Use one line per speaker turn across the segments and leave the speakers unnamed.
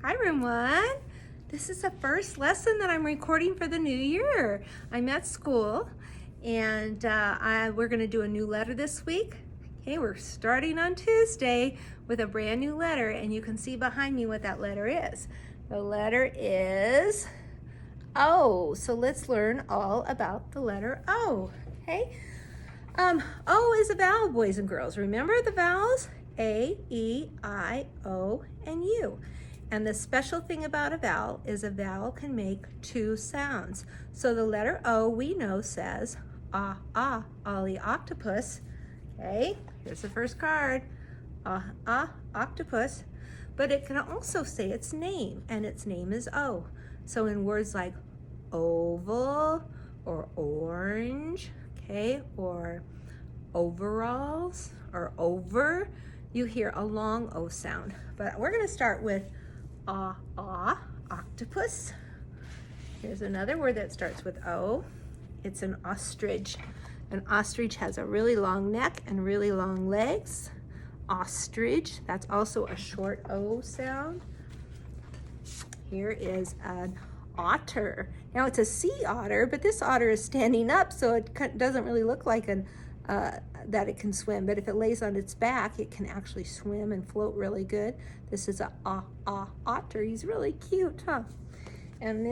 Hi everyone. This is the first lesson that I'm recording for the new year. I'm at school and we're going to do a new letter this week. Okay, we're starting on Tuesday with a brand new letter, and you can see behind me what that letter is. The letter is O. So let's learn all about the letter O. Okay. O is a vowel, boys and girls. Remember the vowels? A, E, I, O, and U. And the special thing about a vowel is a vowel can make two sounds. So the letter O we know says ollie octopus. Okay, here's the first card. Octopus. But it can also say its name, and its name is O. So in words like oval or orange, okay, or overalls or over, you hear a long O sound. But we're going to start with octopus. Here's another word that starts with O. It's an ostrich. An ostrich has a really long neck and really long legs. Ostrich, that's also a short O sound. Here is an otter. Now it's a sea otter, but this otter is standing up, so it doesn't really look like that it can swim. But if it lays on its back, it can actually swim and float really good. This is a otter. He's really cute, huh? And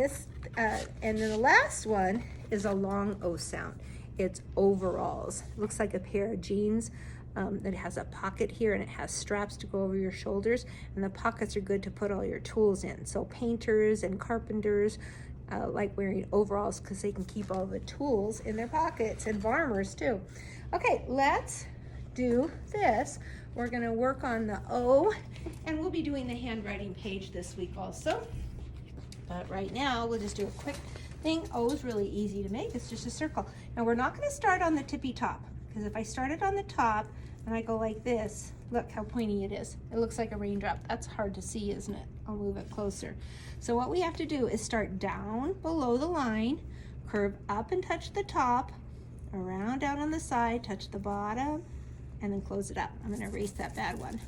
and then the last one is a long O sound. It's overalls. It looks like a pair of jeans. That has a pocket here, and it has straps to go over your shoulders, and the pockets are good to put all your tools in. So painters and carpenters like wearing overalls because they can keep all the tools in their pockets, and farmers too. Okay, let's do this. We're going to work on the O, and we'll be doing the handwriting page this week also. But right now we'll just do a quick thing. O is really easy to make. It's just a circle. Now we're not going to start on the tippy top, because if I started on the top and I go like this, look how pointy it is. It looks like a raindrop. That's hard to see, isn't it? I'll move it closer. So what we have to do is start down below the line, curve up and touch the top, around down on the side, touch the bottom, and then close it up. I'm going to erase that bad one.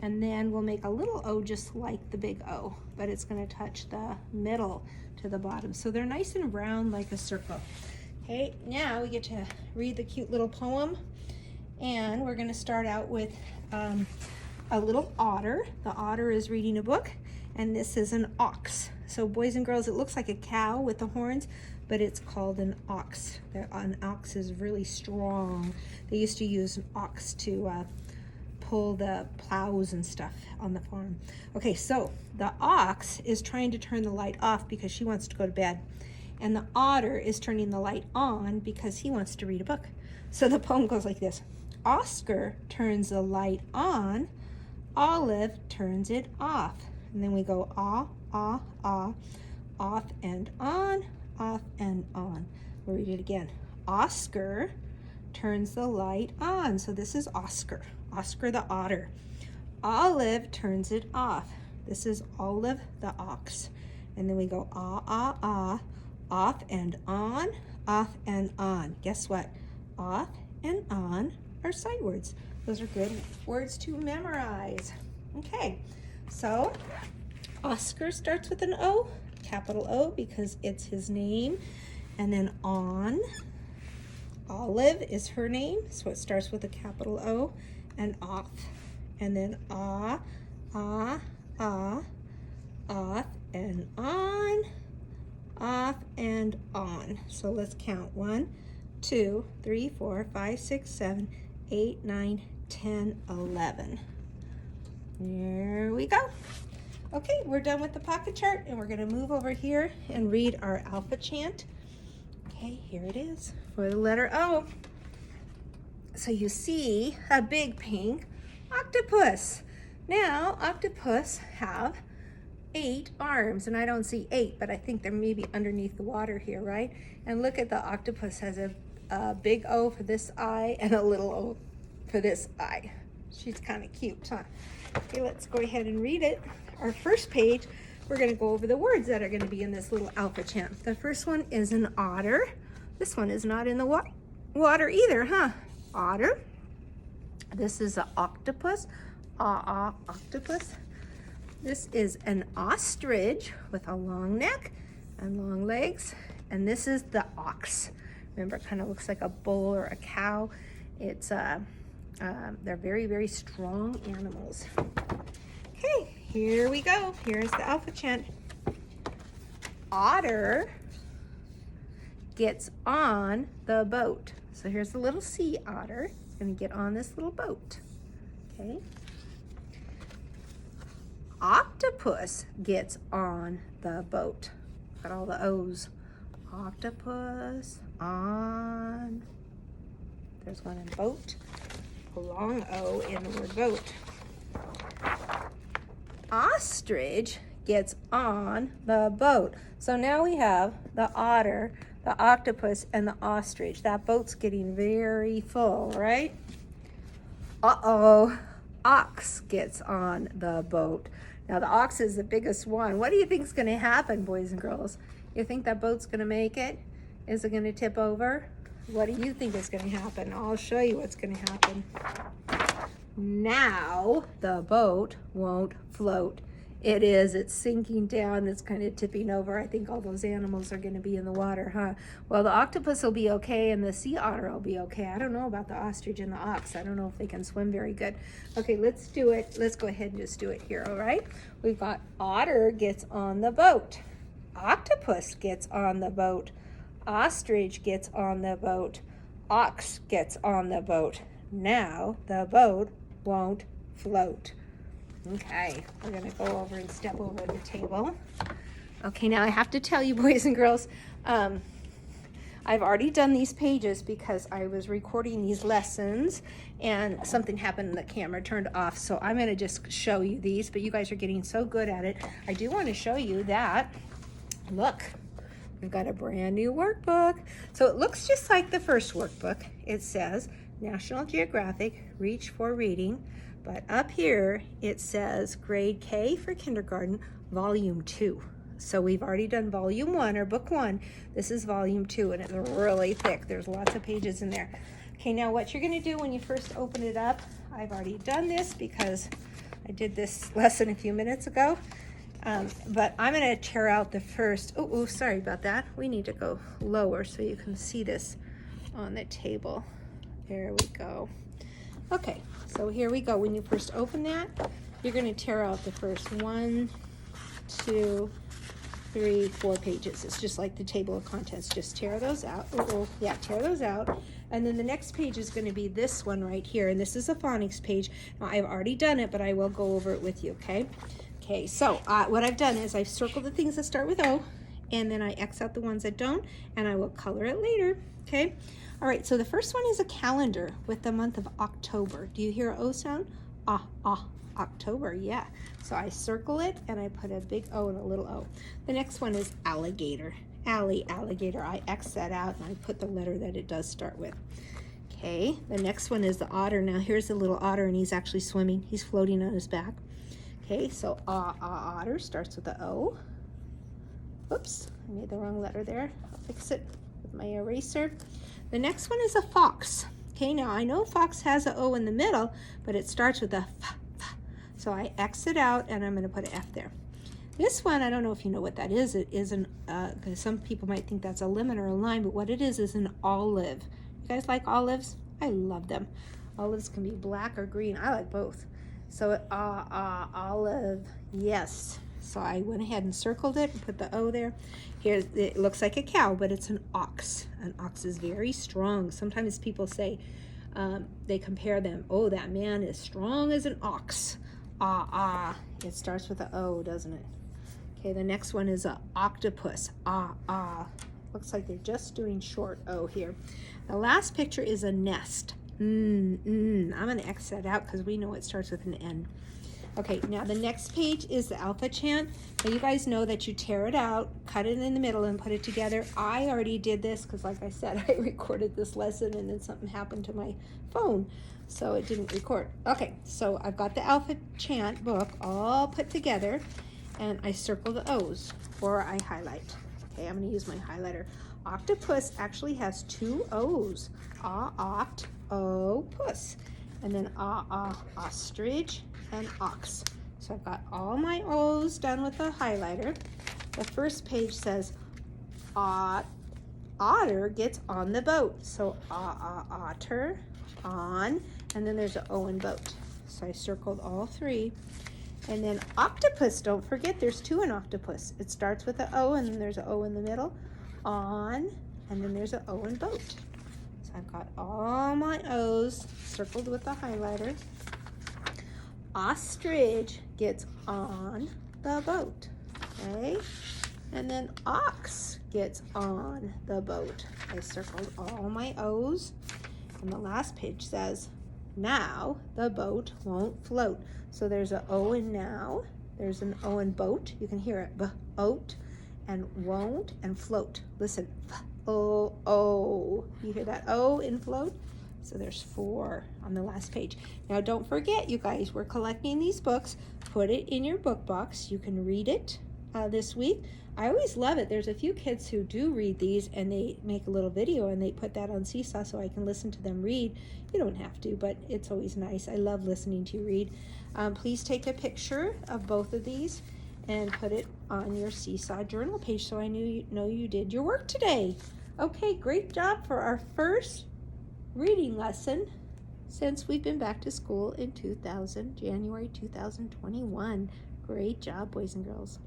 And then we'll make a little O just like the big O, but it's going to touch the middle to the bottom. So they're nice and round like a circle. Okay, now we get to read the cute little poem, and we're going to start out with a little otter. The otter is reading a book, and this is an ox. So boys and girls, it looks like a cow with the horns, but it's called an ox. An ox is really strong. They used to use an ox to pull the plows and stuff on the farm. Okay, so the ox is trying to turn the light off because she wants to go to bed. And the otter is turning the light on because he wants to read a book. So the poem goes like this. Oscar turns the light on, Olive turns it off. And then we go off and on, off and on. We'll read it again. Oscar turns the light on. So this is Oscar. Oscar the otter. Olive turns it off. This is Olive the ox. And then we go off and on, off and on. Guess what? Off and on are sight words. Those are good words to memorize. Okay, so Oscar starts with an O, capital O, because it's his name. And then on, Olive is her name, so it starts with a capital O, and off. And then off and on, off and on. So let's count 1, 2, 3, 4, 5, 6, 7, 8, 9, 10, 11. There we go. Okay, we're done with the pocket chart, and we're going to move over here and read our Alphachant. Okay, here it is for the letter O. So you see a big pink octopus. Now, octopus have 8 arms, and I don't see 8, but I think they're maybe underneath the water here, right? And look at the octopus has a big O for this eye and a little O for this eye. She's kind of cute, huh? Okay, let's go ahead and read it. Our first page, we're going to go over the words that are going to be in this little Alphachant. The first one is an otter. This one is not in the water either, huh? Otter. This is an octopus. Octopus. This is an ostrich with a long neck and long legs, and this is the ox. Remember, it kind of looks like a bull or a cow. It's they're very, very strong animals. Okay, here we go. Here's the Alphachant. Otter gets on the boat. So here's the little sea otter. It's gonna get on this little boat. Okay. Octopus gets on the boat. Got all the O's. Octopus, on. There's one in boat. A long O in the word boat. Ostrich gets on the boat. So now we have the otter, the octopus, and the ostrich. That boat's getting very full, right? Uh-oh. Ox gets on the boat. Now the ox is the biggest one. What do you think is going to happen, boys and girls? You think that boat's going to make it? Is it going to tip over? What do you think is going to happen? I'll show you what's going to happen. Now the boat won't float. It's sinking down. It's kind of tipping over. I think all those animals are going to be in the water, huh? Well, the octopus will be okay and the sea otter will be okay. I don't know about the ostrich and the ox. I don't know if they can swim very good. Okay, let's do it. Let's go ahead and just do it here, all right? We've got otter gets on the boat. Octopus gets on the boat. Ostrich gets on the boat. Ox gets on the boat. Now the boat won't float. Okay, we're gonna go over and step over the table. Okay, now I have to tell you, boys and girls, I've already done these pages because I was recording these lessons and something happened and the camera turned off. So I'm gonna just show you these, but you guys are getting so good at it. I do wanna show you that, look, we've got a brand new workbook. So it looks just like the first workbook. It says National Geographic, Reach for Reading. But up here, it says grade K for kindergarten, volume 2. So we've already done volume 1 or book 1. This is volume 2 and it's really thick. There's lots of pages in there. Okay, now what you're gonna do when you first open it up, I've already done this because I did this lesson a few minutes ago. But I'm gonna tear out the first, oh, sorry about that. We need to go lower so you can see this on the table. There we go. Okay, so here we go. When you first open that, you're going to tear out the first 1, 2, 3, 4 pages. It's just like the table of contents. Just tear those out. Yeah, tear those out. And then the next page is going to be this one right here. And this is a phonics page. Now, I've already done it, but I will go over it with you, okay? Okay, so what I've done is I've circled the things that start with O, and then I X out the ones that don't, and I will color it later, okay? All right, so the first one is a calendar with the month of October. Do you hear an O sound? October, yeah. So I circle it and I put a big O and a little O. The next one is alligator. Alligator. I X that out and I put the letter that it does start with. Okay, the next one is the otter. Now here's the little otter and he's actually swimming. He's floating on his back. Okay, so otter starts with the O. Oops, I made the wrong letter there. I'll fix it with my eraser. The next one is a fox. Okay, now I know fox has an O in the middle, but it starts with a F. So I X it out and I'm gonna put an F there. This one, I don't know if you know what that is. It is because some people might think that's a lemon or a lime, but what it is an olive. You guys like olives? I love them. Olives can be black or green. I like both. So olive, yes. So I went ahead and circled it and put the O there. Here, it looks like a cow, but it's an ox. An ox is very strong. Sometimes people say, they compare them. Oh, that man is strong as an ox. It starts with an O, doesn't it? Okay, the next one is a octopus. Looks like they're just doing short O here. The last picture is a nest. I'm gonna X that out because we know it starts with an N. Okay, now the next page is the Alphachant. Now you guys know that you tear it out, cut it in the middle, and put it together. I already did this because, like I said, I recorded this lesson and then something happened to my phone, so it didn't record. Okay, so I've got the Alphachant book all put together, and I circle the O's, or I highlight. Okay, I'm gonna use my highlighter. Octopus actually has 2 O's. Oct-o-puss. And then ostrich and ox. So I've got all my O's done with a highlighter. The first page says, otter gets on the boat. So otter, on, and then there's an O in boat. So I circled all three. And then octopus, don't forget there's two in octopus. It starts with an O and then there's an O in the middle. On, and then there's an O in boat. So I've got all my O's circled with the highlighter. Ostrich gets on the boat, okay? And then ox gets on the boat. I circled all my O's. And the last page says, now the boat won't float. So there's an O in now, there's an O in boat. You can hear it, boat, and won't, and float. Listen, O. You hear that O in float? So there's 4 on the last page. Now don't forget, you guys, we're collecting these books. Put it in your book box. You can read it this week. I always love it. There's a few kids who do read these and they make a little video and they put that on Seesaw so I can listen to them read. You don't have to, but it's always nice. I love listening to you read. Please take a picture of both of these and put it on your Seesaw journal page so I know you did your work today. Okay, great job for our first reading lesson since we've been back to school in January 2021. Great job, boys and girls.